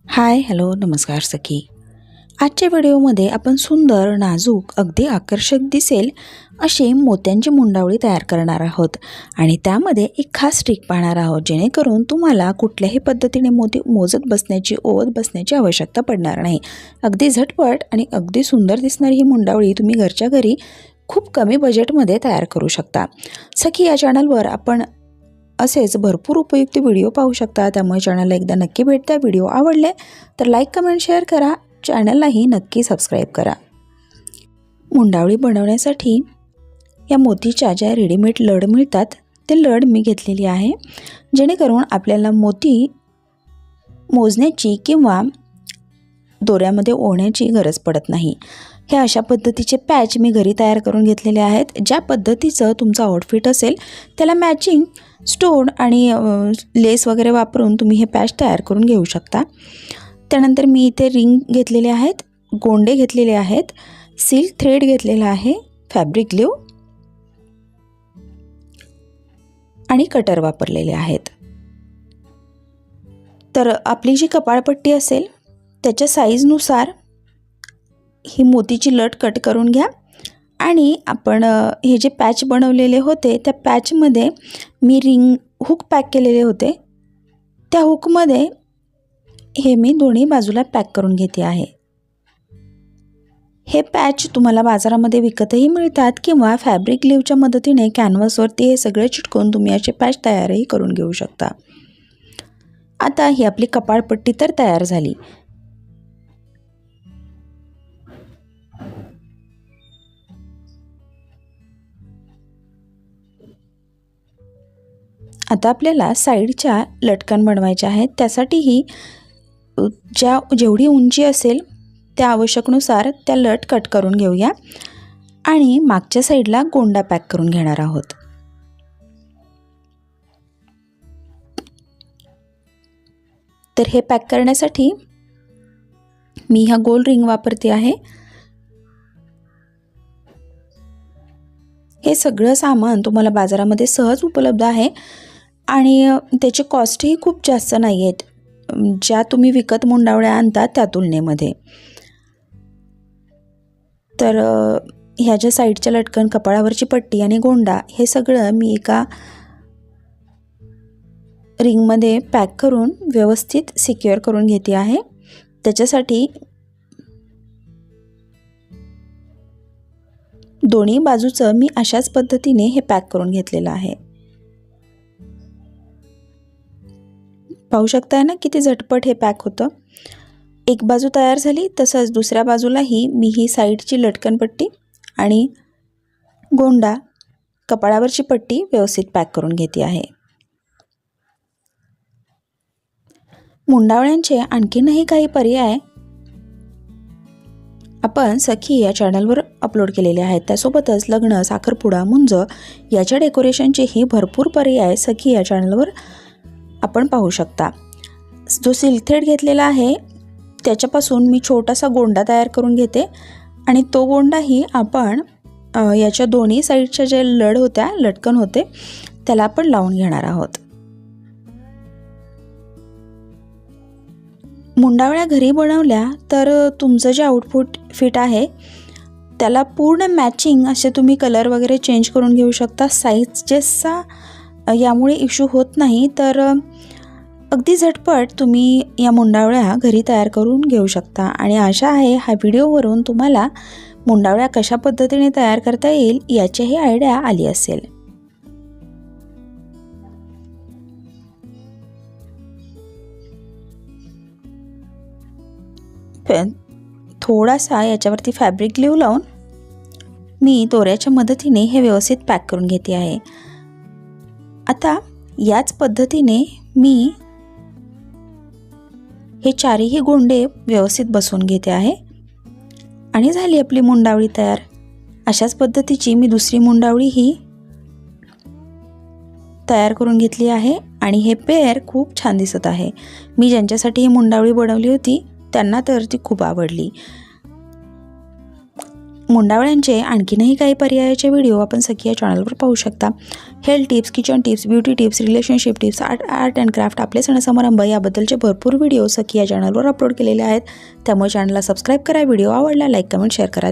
Hi hello नमस्कार सखी. आजच्या व्हिडिओमध्ये आपण सुंदर नाजूक अगदी आकर्षक दिसेल अशी मोत्यांची मुंडावळी तयार करणार आहोत आणि त्यामध्ये एक खास ट्रिक पाहणार आहोत जेणेकरून तुम्हाला कुठल्याही पद्धतीने मोती मोजत बसण्याची ओवत बसण्याची आवश्यकता पडणार नाही. अगदी झटपट आणि अगदी सुंदर दिसणारी ही मुंडावळी तुम्ही घरच्या घरी खूप कमी बजेटमध्ये तयार करू शकता. सखी या चॅनलवर आपण असेच भरपूर उपयुक्त व्हिडिओ पाहू शकता, त्यामुळे चॅनलला एकदा नक्की भेट द्या. व्हिडिओ आवडले तर लाईक कमेंट शेअर करा, चॅनललाही नक्की सबस्क्राईब करा. मुंडावळी बनवण्यासाठी या मोतीच्या ज्या रेडीमेड लड मिळतात ते लड मी घेतलेली आहे, जेणेकरून आपल्याला मोती मोजण्याची किंवा दोऱ्यामध्ये ओढण्याची गरज पडत नाही. हे अशा पद्धतीचे पॅच मी घरी तयार करून घेतलेले आहेत. ज्या पद्धतीचं तुमचं आउटफिट असेल त्याला मॅचिंग स्टोन आणि लेस वगैरे वापरून तुम्ही हे पॅच तयार करून घेऊ शकता. त्यानंतर मी इथे रिंग घेतलेले आहेत, गोंडे घेतलेले आहेत, सिल्क थ्रेड घेतलेला आहे, फॅब्रिक ग्लू आणि कटर वापरलेले आहेत. तर आपली जी कपाळपट्टी असेल त्याच्या साईजनुसार ही मोतीची लट कट करून घ्या आणि आपण हे जे पॅच बनवलेले होते त्या पॅचमध्ये मी रिंग हुक पॅक केलेले होते, त्या हुकमध्ये हे मी दोन्ही बाजूला पॅक करून घेते आहे. हे पॅच तुम्हाला बाजारामध्ये विकतही मिळतात किंवा फॅब्रिक ग्लूच्या मदतीने कॅनव्हासवरती हे सगळे चिटकवून तुम्ही असे पॅच तयारही करून घेऊ शकता. आता ही आपली कपाळपट्टी तर तयार झाली. आता आपल्याला साईडच्या लटकन बनवायच्या आहेत. त्यासाठीही जेवढी उंची असेल त्या आवश्यकनुसार त्या लट कट करून घेऊया आणि मागच्या साईडला गोंडा पॅक करून घेणार आहोत. तर हे पॅक करण्यासाठी मी ह्या गोल रिंग वापरते आहे. हे सगळं सामान तुम्हाला बाजारामध्ये सहज उपलब्ध आहे आणि त्याची कॉस्टही खूप जास्त नाही आहेत ज्या तुम्ही विकत मुंडावळ्या आणता त्या तुलनेमध्ये. तर ह्या ज्या साईडच्या लटकन, कपाळावरची पट्टी आणि गोंडा हे सगळं मी एका रिंगमध्ये पॅक करून व्यवस्थित सिक्युअर करून घेते आहे. त्याच्यासाठी दोन्ही बाजूचं मी अशाच पद्धतीने हे पॅक करून घेतलेलं आहे. पाहू शकताय ना किती झटपट हे पॅक होतं. एक बाजू तयार झाली, तसंच दुसऱ्या बाजूलाही मी ही साईडची लटकनपट्टी आणि गोंडा, कपाळावरची पट्टी व्यवस्थित पॅक करून घेते आहे. मुंडावळ्यांचे आणखीनही काही पर्याय आपण सखी या चॅनलवर अपलोड केलेले आहेत. त्यासोबतच लग्न, साखरपुडा, मुंज याच्या डेकोरेशनचेही भरपूर पर्याय सखी या चॅनलवर आपण पाहू शकता. जो सिल्क थ्रेड घेतलेला आहे त्याच्यापासून मी छोटासा गोंडा तयार करून घेते आणि तो गोंडाही आपण याच्या दोन्ही साईडच्या जे लड होत्या, लटकन होते, त्याला आपण लावून घेणार आहोत. मुंडावळ्या घरी बनवल्या तर तुमचं जे आउटफिट आहे त्याला पूर्ण मॅचिंग असे तुम्ही कलर वगैरे चेंज करून घेऊ शकता. साईजेसचा यामुळे इश्यू होत नाही. तर अगदी झटपट तुम्ही या मुंडावळ्या घरी तयार करून घेऊ शकता आणि आशा आहे ह्या व्हिडिओवरून तुम्हाला मुंडावळ्या कशा पद्धतीने तयार करता येईल याचीही आयडिया आली असेल. थोडासा याच्यावरती फॅब्रिक ग्लू लावून मी दोऱ्याच्या मदतीने हे व्यवस्थित पॅक करून घेते आहे. आता याच पद्धतीने मी हे चारही गोंडे व्यवस्थित बसवून घेते आहे आणि झाली आपली मुंडावळी तयार. अशाच पद्धतीची मी दुसरी मुंडावळीही तयार करून घेतली आहे आणि हे पेअर खूप छान दिसत आहे. मी ज्यांच्यासाठी ही मुंडावळी बनवली होती त्यांना तर ती खूप आवडली. मुंडावळ्यांचे आणखीनही काही पर्यायाचे व्हिडिओ आपण सखी या चॅनलवर पाहू शकता. Health tips, kitchen tips, beauty tips, relationship tips, art and craft, आपले सण समारंभ याबद्दलचे भरपूर व्हिडिओ सखी या चॅनलवर अपलोड केलेले आहेत. त्यामुळे चॅनलला सबस्क्राईब करा. व्हिडिओ आवडला लाईक, कमेंट, शेअर करा.